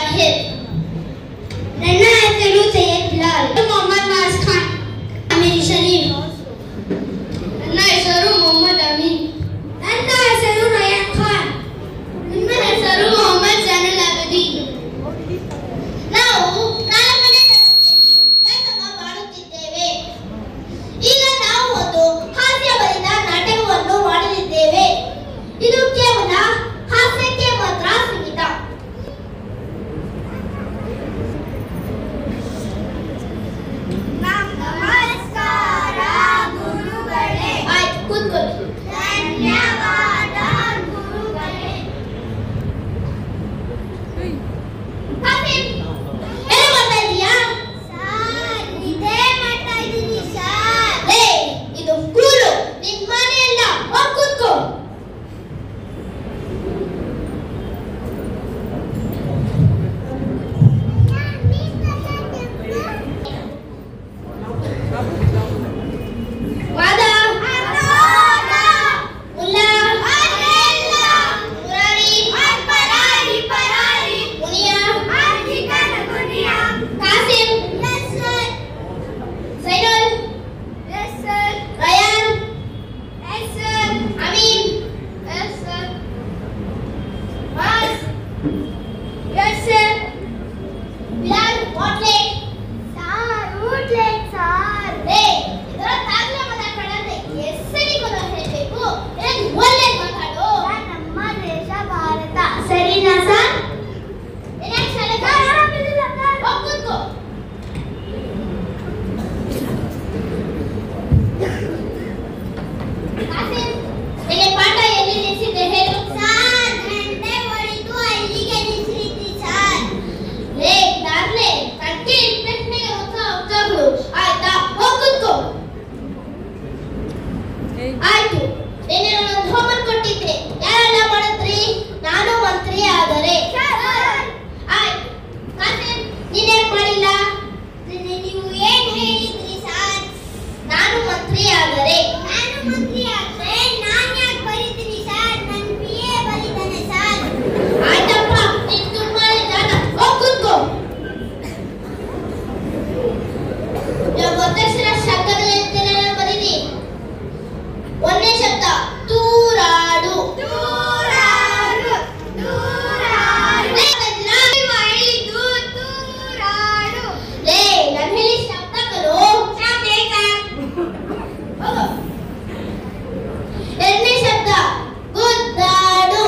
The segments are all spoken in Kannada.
ತಾಹಿರ್. ನನ್ನ ಹೆಸರು ಸೈಯದ್ ಬಿಲಾಲ್. ಮೊಹಮ್ಮದ್ ಮಾಸ್ ಖಾನ್. ಅಮೀರ್ ಶರೀಫ್. ನನ್ನ ಹೆಸರು ಮೊಹಮ್ಮದ್ ಅಮೀನ್. ನನ್ನ ಹೆಸರು ರಯಾನ್ ಖಾನ್. ನನ್ನ ಹೆಸರು ಮೊಹಮ್ಮದ್ ಜೈನುಲ್ ಆಬಿದೀನ್. ನಾವು 4ನೇ ತರಗತಿಯಲ್ಲಿ ವ್ಯಾಸಂಗ ಮಾಡುತ್ತಿದ್ದೇವೆ. ಈಗ ನಾವು ಒಂದು ಹಾಸ್ಯಭರಿತ ನಾಟಕವನ್ನು ಮಾಡಲಿದ್ದೇವೆ. ಇದು ಕೇವಲ ಹಾಸ್ಯಕ್ಕೆ ಮಾತ್ರ ಸೀಮಿತ. ನಮಸ್ಕಾರ ಗುರುಗಳೇ. ಆಯ್ತು, ಕೂತ್ಕೊಳ್ಳಿ. ಧನ್ಯವಾದ ಗುರುಗಳೇ. ಏನು ಮಾಡ್ತಾ ಇದೀಯಾ? ಸರ್, ಇದೇ ಮಾಡ್ತಾ ಇದ್ದೀನಿ ಸರ್. ಇದು ಸ್ಕೂಲು, ನಿನ್ ಮನೆ ಅಲ್ಲ. ಹೋಗ್ ಕೂತ್ಕೋ. ವಾದ ಮುಲ್ಲಾ ಮುರಾರಿ ಮುನಿಯಾ ಕಾಸಿಂ ಸೈನುಲ್ ರಯಾನ್ ಅಮೀನ್ ಮಾಸ್ ಬಿಲಾಲ್ ವಾಟ್ಲೆಟ್ ಸಾರ್. ಇದರ ತಾಗ್ಲ ಮಾತಾಡೋದು ಎಸ್ಸರಿ ಗೊತ್ತ ಹೇಳಬೇಕು. ಒಳ್ಳೆ ಮಾತಾಡು. ನಮ್ಮ ದೇಶ ಭಾರತ. ಸರಿನಾ ಸರ್? ಕೂತ್ಕೋ. ಪಾಠ ಎಲ್ಲಿ ನಿಲ್ಲಿಸಿದ್ದೆ ಹೇಳು. ಸರ್, ಗಂಟೆ ಹೊಡೆದು ಅಲ್ಲಿಗೆ ನಿಲ್ಲಿಸಿದ್ದಿ ಸರ್. ದಾರ್ಲೆ ಕಟ್ಟಿ ಇನ್ಸ್ಪೆಕ್ಟ್ನಿಗೆ ಹೊತ್ತು ಆಯ್ತಾ? ಹೋಗ್ ಕೂತ್ಕೋ. ಆಯ್ತು, ನಿನ್ನೆ ಒಂದು ಹೋಮ್ವರ್ಕ್ ಕೊಟ್ಟಿದ್ದೆ. ಯಾರೆಲ್ಲ ಮಾಡಿದ್ರಿ? ನಾನು ಮಂತ್ರಿ ಆದರೆ. ಆಯ್ತು, ಕಾಸಿಂ ನೀನೇನ್ ಮಾಡಿಲ್ಲ? ನೀವು ಏನ್ ಹೇಳಿದ್ರಿ ಸರ್? ನಾನು ಮಂತ್ರಿ ಆದರೆ. ನಾನು ಯಾಕೆ ಬರೀತೀನಿ ಸರ್? ನನ್ನ BA ಬರೀತಾನೆ ಸರ್. ಆಯ್ತಪ್ಪ, ನೀನ್ ತುಂಬಾ ಜಾಗ. ಹೋಗ್ ಕೂತ್ಕೋ. ಒತ್ತಕ್ಷರ ಶಬ್ದಗಳೆಂತೆಲ್ಲ ಬರೀರಿ. 1ನೇ ಶಬ್ದ ತೂರಾಡು. ನಾನು ಹೇಳಿ ಶಬ್ದಗಳು. 2ನೇ ಶಬ್ದ ಗುದ್ದಾಡು.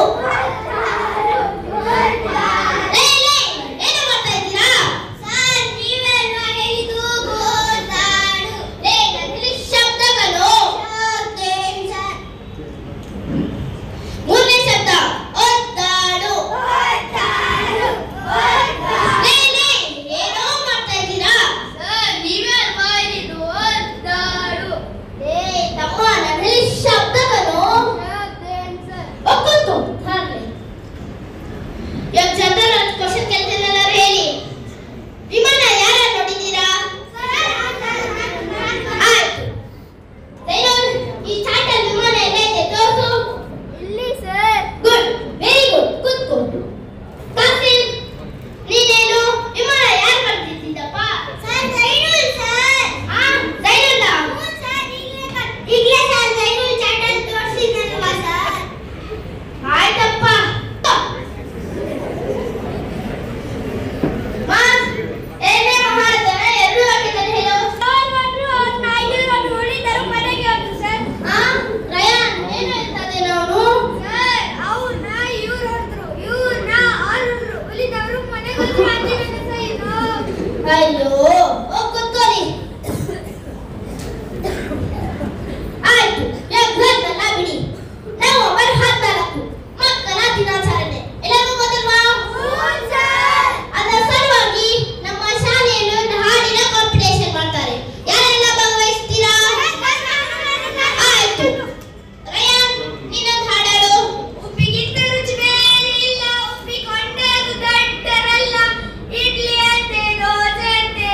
ಏನು ಮಾಡ್ತಾ ಇದ್ದೀರಾ? ಸರ್, ನೀವೆಲ್ಲ ಹೇಳಿದ್ದು ಗುದ್ದಾಡು. ನಾನು ಹೇಳಿ ಶಬ್ದಗಳು. 3ನೇ ಶಬ್ದ ಒದ್ದಾಡು. ಏನೋ ಮಾಡ್ತಾ ಇದ್ದೀರಾ? ಸರ್, ನೀವೇ ಅಲ್ವಾ ಹೇಳಿದ್ದು ಒದ್ದಾಡು. ತಮ್ಮ, ನಾನು ಹೇಳಿ ಶಬ್ದಗಳು. ಒಪ್ಪತ್ತು ಹಾಗೆ ಇವಾಗ ಜನರಲ್ ಕ್ವಶನ್ ಕೇಳ್ತಿರಲ್ಲ, ಹೇಳಿ. ವಿಮಾನ ಯಾರ ನೋಡಿದ್ದೀರಾ? ಆಯ್ತು, ಸೈನುಲ್, ಈ ಚಾರ್ಟಲ್ಲಿ ವಿಮಾನ ಎಲ್ಲೈತೆ ತೋರ್ಸು. ಇಲ್ಲಿ ಸರ್. Good, very good. ಕೂತ್ಕೋ. ಕಾಸಿಂ, ನೀನೇನು ವಿಮಾನ ಯಾರು ಬರ್ತಿದ್ದಪ್ಪ? Sir, ಸೈನುಲ್ sir. ಸೈನುಲ್ಲ? ಈಗಲೇ ಸರ್ ಸೈನುಲ್ ಚಾರ್ಟಲ್ಲಿ ತೋರಿಸಿದ್ನಲ್ವಾ ಸರ್? ಆಯ್ತಪ್ಪ. ಮಾಸ್, ಏನೇ ಮಹಾರಾಜನ ಎಲ್ಲರೂ ಹಾಕಿದ್ದಾರೆ ಹೇಳು. ರಯಾನ್, ಏನು ಹೇಳ್ತದೆ ನಾವು? ಅಯ್ಯೋ, ಹೋಗ್ ಕೂತ್ಕೊಳ್ಳಿ. ಆಯ್ತು, ಎಲ್ಲ ಬಿಡಿ. ನವೆಂಬರ್ 14 ಮಕ್ಕಳ ದಿನಾಚರಣೆ ಎಲ್ಲರಿಗೂ ಗೊತ್ತಲ್ವಾ? ಅದರ ಸಲುವಾಗಿ ನಮ್ಮ ಶಾಲೆಯಲ್ಲಿ ಒಂದು ಹಾಡಿನ ಕಾಂಪಿಟೇಷನ್ ಮಾಡ್ತಾರೆ. ಯಾರೆಲ್ಲ ಭಾಗವಹಿಸ್ತೀರಾ? ಆಯ್ತು, ರಯಾನ್, ನೀನೊಂದು ಹಾಡಾಡು. ಉಪ್ಪಿಗಿಂತ ರುಚಿ ಬೇರೆ ಇಲ್ಲ, ಉಪ್ಪಿಕೊಂಡರು ದಡ್ಡರಲ್ಲ, ಇಡ್ಲಿ ಅಂತೆ ದೋಸೆ ಅಂತೆ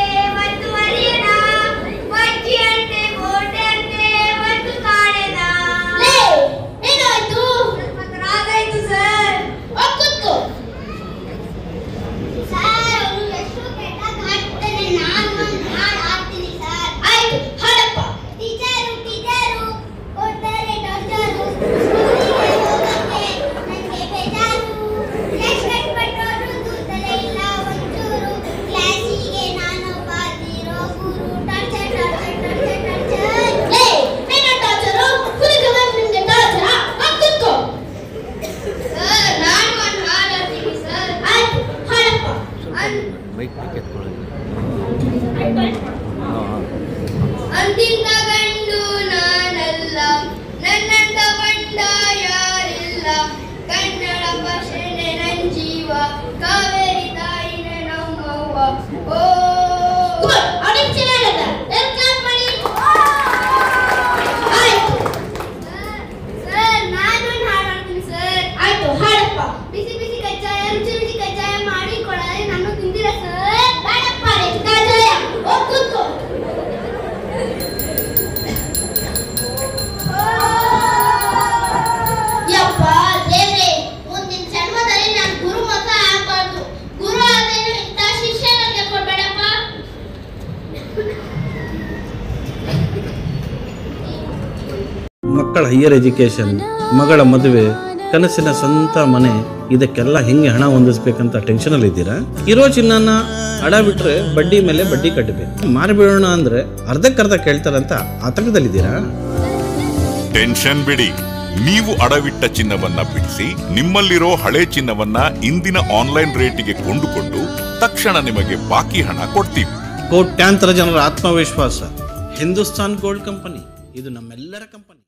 ಮಕ್ಕಳ ಹೈಯರ್ ಎಜುಕೇಷನ್, ಮಗಳ ಮದುವೆ, ಕನಸಿನ ಸ್ವಂತ ಮನೆ, ಇದಕ್ಕೆಲ್ಲ ಹೆಂಗೆ ಹಣ ಹೊಂದಿಸ್ಬೇಕಂತ ಟೆನ್ಷನಲ್ಲಿ ಇದ್ದೀರಾ? ಇರೋ ಚಿನ್ನನ ಅಡ ಬಿಟ್ರೆ ಬಡ್ಡಿ ಮೇಲೆ ಬಡ್ಡಿ ಕಟ್ಟಬೇಕು. ಮಾರಿಬಿಡೋಣ ಅಂದ್ರೆ ಅರ್ಧಕ್ಕರ್ಧ ಕೇಳ್ತಾರಂತ ಆತಂಕದಲ್ಲಿದ್ದೀರಾ? ಟೆನ್ಷನ್ ಬಿಡಿ, ನೀವು ಅಡವಿಟ್ಟ ಚಿನ್ನವನ್ನ ಬಿಡಿಸಿ ನಿಮ್ಮಲ್ಲಿರೋ ಹಳೆ ಚಿನ್ನವನ್ನ ಇಂದಿನ ಆನ್ಲೈನ್ ರೇಟಿಗೆ ಕೊಂಡುಕೊಂಡು ತಕ್ಷಣ ನಿಮಗೆ ಬಾಕಿ ಹಣ ಕೊಡ್ತೀವಿ. ಕೋಟ್ಯಾಂತರ ಜನರ ಆತ್ಮವಿಶ್ವಾಸ ಹಿಂದೂಸ್ತಾನ್ ಗೋಲ್ಡ್ ಕಂಪನಿ, ಇದು ನಮ್ಮೆಲ್ಲರ ಕಂಪನಿ.